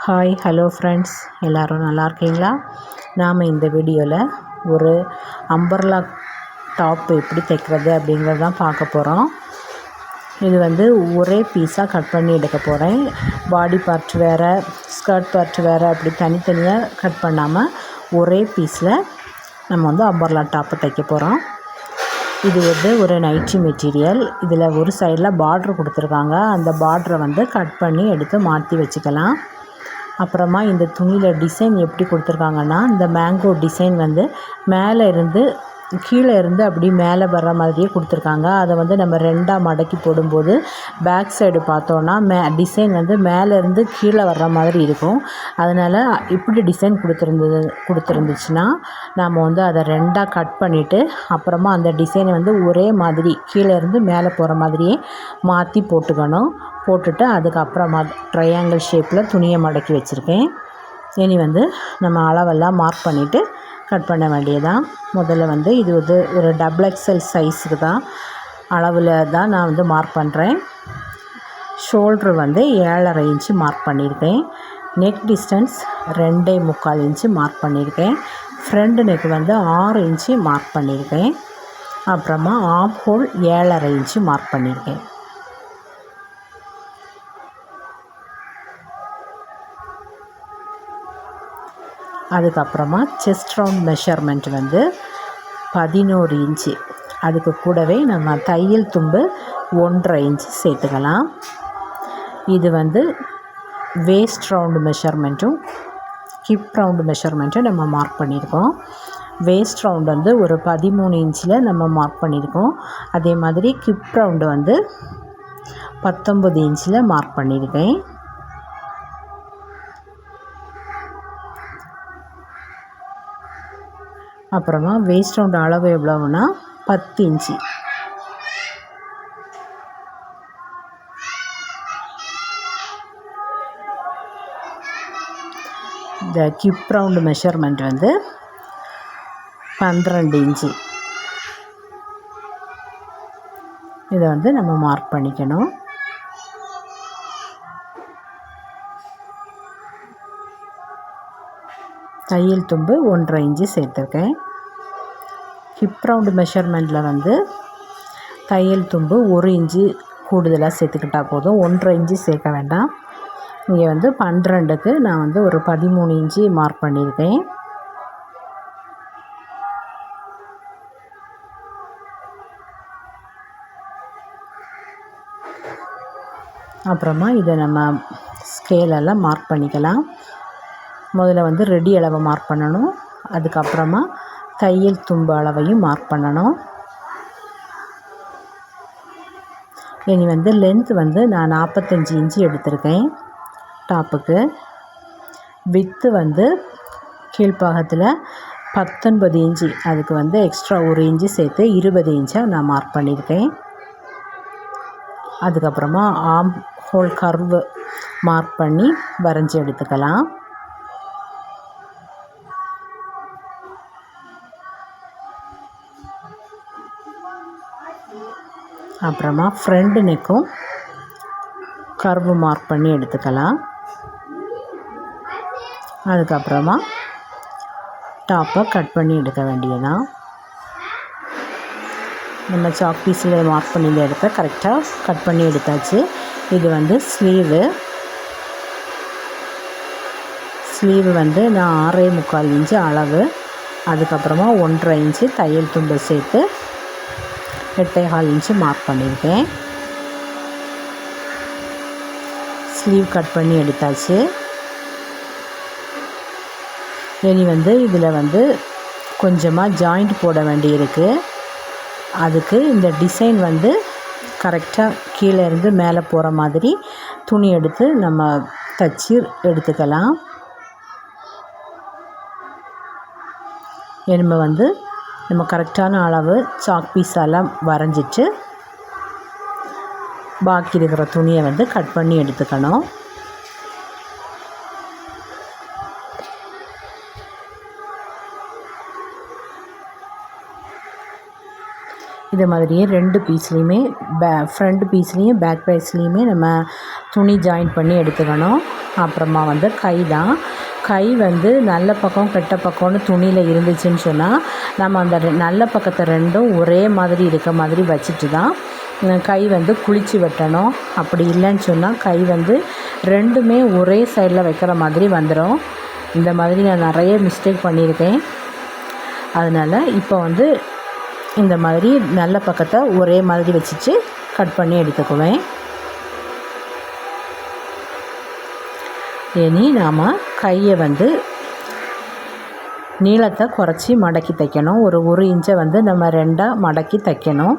Hi hello friends, எல்லோரும் நல்லா இருக்கீங்களா? நாம் இந்த வீடியோவில் ஒரு அம்பர்லா டாப் எப்படி தைக்கிறது அப்படிங்கிறது தான் பார்க்க போகிறோம். இது ஒரே பீஸாக கட் பண்ணி எடுக்க போகிறேன். பாடி பார்ட் வேறு, ஸ்கர்ட் பார்ட் வேறு, அப்படி தனித்தனியாக கட் பண்ணாமல் ஒரே பீஸில் நம்ம அம்பர்லா டாப்பை தைக்க போகிறோம். இது ஒரு நைட்டி மெட்டீரியல். இதில் ஒரு சைடில் பார்ட்ரு கொடுத்துருக்காங்க. அந்த பார்ட்ரை கட் பண்ணி எடுத்து மாற்றி வச்சுக்கலாம். அப்புறமா இந்த துணியில் டிசைன் எப்படி கொடுத்துருக்காங்கன்னா, இந்த மேங்கோ டிசைன் மேலே இருந்து கீழே இருந்து அப்படி மேலே வர்ற மாதிரியே கொடுத்துருக்காங்க. அதை நம்ம ரெண்டாக மடக்கி போடும்போது பேக் சைடு பார்த்தோன்னா டிசைன் மேலே இருந்து கீழே வர்ற மாதிரி இருக்கும். அதனால் இப்படி டிசைன் கொடுத்துருந்துச்சுன்னா நாம் அதை ரெண்டாக கட் பண்ணிவிட்டு அப்புறமா அந்த டிசைனை ஒரே மாதிரி கீழே இருந்து மேலே போகிற மாதிரியே மாற்றி போட்டுக்கணும். போட்டுட்டு அதுக்கப்புறமா ட்ரையாங்கிள் ஷேப்பில் துணியை மடக்கி வச்சுருக்கேன். இனி நம்ம அளவெல்லாம் மார்க் பண்ணிவிட்டு கட் பண்ண வேண்டியதான். முதல்ல இது ஒரு XXL சைஸுக்கு தான் அளவில் தான் நான் மார்க் பண்ணுறேன். ஷோல்ட்ரு 7.5 இன்ச்சு மார்க் பண்ணியிருக்கேன். நெக் டிஸ்டன்ஸ் 2.25 இன்ச்சு மார்க் பண்ணியிருக்கேன். ஃப்ரண்ட் நெக் 6 இன்ச்சு மார்க் பண்ணியிருக்கேன். அப்புறமா ஆம் ஹோல் 7.5 இன்ச்சு மார்க் பண்ணியிருக்கேன். அதுக்கப்புறமா செஸ்ட் ரவுண்ட் மெஷர்மெண்ட் 11 இன்ச்சு. அதுக்கு கூடவே நம்ம தையல் தும்பு 1.5 இன்ச்சு சேர்த்துக்கலாம். இது வேஸ்ட் ரவுண்டு மெஷர்மெண்ட்டும் ஹிப் ரவுண்டு மெஷர்மெண்ட்டும் நம்ம மார்க் பண்ணியிருக்கோம். வேஸ்ட் ரவுண்டு ஒரு 13 இன்ச்சில் நம்ம மார்க் பண்ணியிருக்கோம். அதே மாதிரி ஹிப் ரவுண்டு 19 இன்ச்சில் மார்க் பண்ணியிருக்கேன். அப்புறமா வேஸ்ட் ரவுண்ட் அளவு எவ்வளவுனா 10 இன்ச்சு. இந்த ஹிப் ரவுண்டு மெஷர்மெண்ட் 12 இன்ச்சு. இதை நம்ம மார்க் பண்ணிக்கணும். தையல் தும்பு 1.5 இன்ச்சு சேர்த்துருக்கேன். ஹிப் ரவுண்டு மெஷர்மெண்ட்டில் தையல் தும்பு 1 இன்ச்சு கூடுதலாக சேர்த்துக்கிட்டால் போதும். 1.5 இன்ச்சு சேர்க்க வேண்டாம். இங்கே 12க்கு நான் ஒரு 13 இன்ச்சு மார்க் பண்ணியிருக்கேன். அப்புறமா இதை நம்ம ஸ்கேலெல்லாம் மார்க் பண்ணிக்கலாம். முதல்ல ரெடி அளவை மார்க் பண்ணணும். அதுக்கப்புறமா தையல் தும்பு அளவையும் மார்க் பண்ணணும். இனி லென்த் நான் 45 இன்ச்சு எடுத்திருக்கேன் டாப்புக்கு. With கீழ்ப்பாகத்தில் 19 inch. அதுக்கு எக்ஸ்ட்ரா 1 இன்ச்சு சேர்த்து 20 இன்ச்சாக நான் மார்க் பண்ணியிருக்கேன். அதுக்கப்புறமா ஆம் ஹோல் கர்வு மார்க் பண்ணி வரைஞ்சி எடுத்துக்கலாம். அப்புறமா ஃப்ரண்ட் நெக்கும் கர்வு மார்க் பண்ணி எடுத்துக்கலாம். அதுக்கப்புறமா டாப்பை கட் பண்ணி எடுக்க வேண்டியதான். நம்ம சாக் பீஸில் மார்க் பண்ணி எடுத்த கரெக்டாக கட் பண்ணி எடுத்தாச்சு. இது ஸ்லீவு நான் 6.25 இன்ச்சு அளவு. அதுக்கப்புறமா 1.5 இன்ச்சு தையல் தும்பு சேர்த்து 8.25 இன்ச்சு மார்க் பண்ணியிருக்கேன். ஸ்லீவ் கட் பண்ணி எடுத்தாச்சு. இனி இதில் கொஞ்சமாக ஜாயிண்ட் போட வேண்டியிருக்கு. அதுக்கு இந்த டிசைன் கரெக்டாக கீழே இருந்து மேலே போகிற மாதிரி துணி எடுத்து நம்ம தச்சு எடுத்துக்கலாம். நம்ம கரெக்டான அளவு சாக் பீஸெல்லாம் வரைஞ்சிட்டு பாக்கி இருக்கிற துணியை கட் பண்ணி எடுத்துக்கணும். இது மாதிரியே 2 பீஸ்லேயுமே ஃப்ரண்ட் பீஸ்லேயும் பேக் பீஸ்லேயுமே நம்ம துணி ஜாயின் பண்ணி எடுத்துக்கணும். அப்புறமா வந்து கை தான். கை வந்து நல்ல பக்கம் கெட்ட பக்கம்னு துணியில் இருந்துச்சுன்னு சொன்னால் நம்ம அந்த நல்ல பக்கத்தை ரெண்டும் ஒரே மாதிரி இருக்க மாதிரி வச்சுட்டு தான் கை வந்து குளித்து வெட்டணும். அப்படி இல்லைன்னு சொன்னால் கை வந்து ரெண்டுமே ஒரே சைடில் வைக்கிற மாதிரி வந்துடும். இந்த மாதிரி நான் நிறைய மிஸ்டேக் பண்ணியிருக்கேன். அதனால் இப்போ வந்து இந்த மாதிரி நல்ல பக்கத்தை ஒரே மாதிரி வச்சுட்டு கட் பண்ணி எடுத்துக்குவேன். இனி நாம் கையை வந்து நீளத்தை குறைச்சி மடக்கி தைக்கணும். ஒரு இன்ச்சை வந்து நம்ம 2ஆக மடக்கி தைக்கணும்.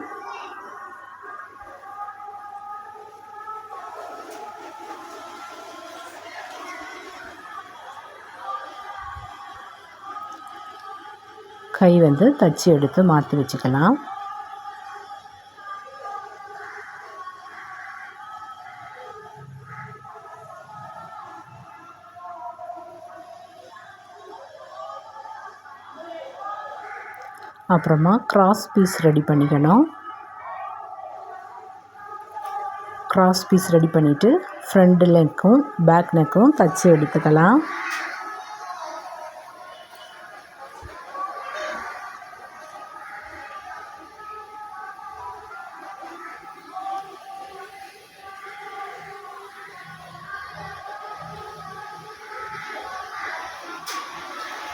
கை வந்து தச்சு எடுத்து மாற்றி வச்சுக்கலாம். அப்புறமா கிராஸ் பீஸ் ரெடி பண்ணிக்கணும். கிராஸ் பீஸ் ரெடி பண்ணிவிட்டு ஃப்ரண்ட் நெக்கும் பேக் நெக்கும் தச்சு எடுத்துக்கலாம்.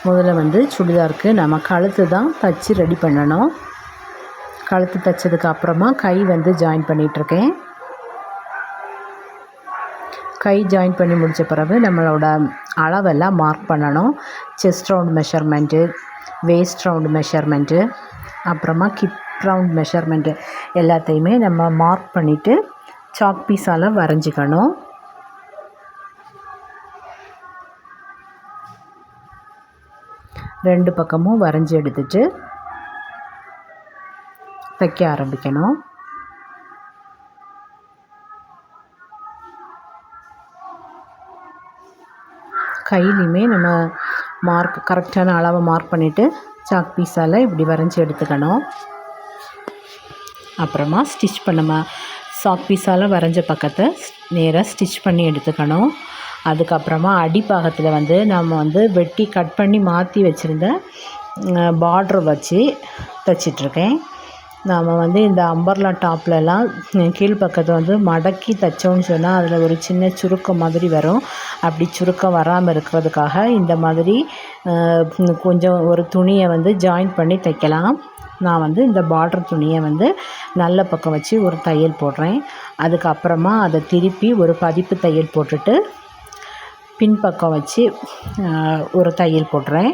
முதல்ல வந்து சுடிதாருக்கு நம்ம கழுத்து தான் தச்சு ரெடி பண்ணணும். கழுத்து தைச்சதுக்கு அப்புறமா கை வந்து ஜாயின் பண்ணிகிட்ருக்கேன். கை ஜாயின் பண்ணி முடித்த பிறகு நம்மளோட அளவெல்லாம் மார்க் பண்ணணும். Chest round measurement, waste round measurement, அப்புறமா ஹிப் ரவுண்ட் மெஷர்மெண்ட்டு எல்லாத்தையுமே நம்ம மார்க் பண்ணிவிட்டு சாக் பீஸால் வரைஞ்சிக்கணும். ரெண்டு பக்கமும் வரைஞ்சி எடுத்துட்டு தைக்க ஆரம்பிக்கணும். கையிலையுமே நம்ம கரெக்டான அளவை மார்க் பண்ணிவிட்டு சாக் பீஸால் இப்படி வரைஞ்சி எடுத்துக்கணும். அப்புறமா ஸ்டிச் பண்ண சாக் பீஸால் வரைஞ்ச பக்கத்தை நேராக ஸ்டிச் பண்ணி எடுத்துக்கணும். அதுக்கப்புறமா அடிப்பாகத்தில் வந்து நம்ம வந்து வெட்டி கட் பண்ணி மாற்றி வச்சுருந்த பார்ட்ரு வச்சு தைச்சிட்ருக்கேன். நாம் வந்து இந்த அம்பர்லா டாப்லலாம் கீழ்ப்பக்கத்தை வந்து மடக்கி தைச்சோன்னு சொன்னால் அதில் ஒரு சின்ன சுருக்கம் மாதிரி வரும். அப்படி சுருக்கம் வராமல் இருக்கிறதுக்காக இந்த மாதிரி கொஞ்சம் ஒரு துணியை வந்து ஜாயின் பண்ணி தைக்கலாம். நான் வந்து இந்த பார்டர் துணியை வந்து நல்ல பக்கம் வச்சு ஒரு தையல் போடுறேன். அதுக்கப்புறமா அதை திருப்பி ஒரு பதிப்பு தையல் போட்டுட்டு பின்பக்கம் வச்சு ஒரு தையல் போடுறேன்.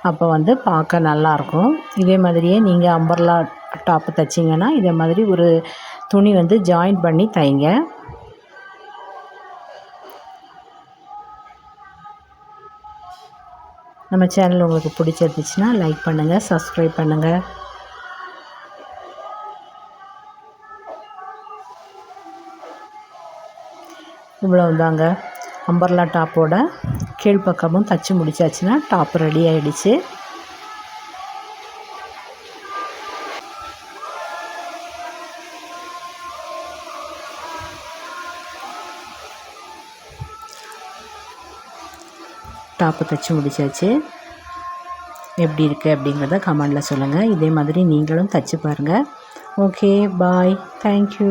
அப்போ வந்து பார்க்க நல்லாயிருக்கும். இதே மாதிரியே நீங்கள் அம்பர்லா டாப்பு தைச்சிங்கன்னா இதே மாதிரி ஒரு துணி வந்து ஜாயின் பண்ணி தைங்க. நம்ம சேனல் உங்களுக்கு பிடிச்சிருந்துச்சுன்னா லைக் பண்ணுங்கள், சப்ஸ்கிரைப் பண்ணுங்கள். இவ்வளவுதாங்க. அம்பர்லா டாப்போட கீழ்ப்பக்கமும் தச்சு முடிச்சாச்சுன்னா டாப் ரெடி ஆகிடுச்சு. டாப்பு தைச்சி முடிச்சாச்சு. எப்படி இருக்குது அப்படிங்கிறத கமெண்டில் சொல்லுங்கள். இதே மாதிரி நீங்களும் தைச்சி பாருங்கள். ஓகே, பாய், தேங்க்யூ.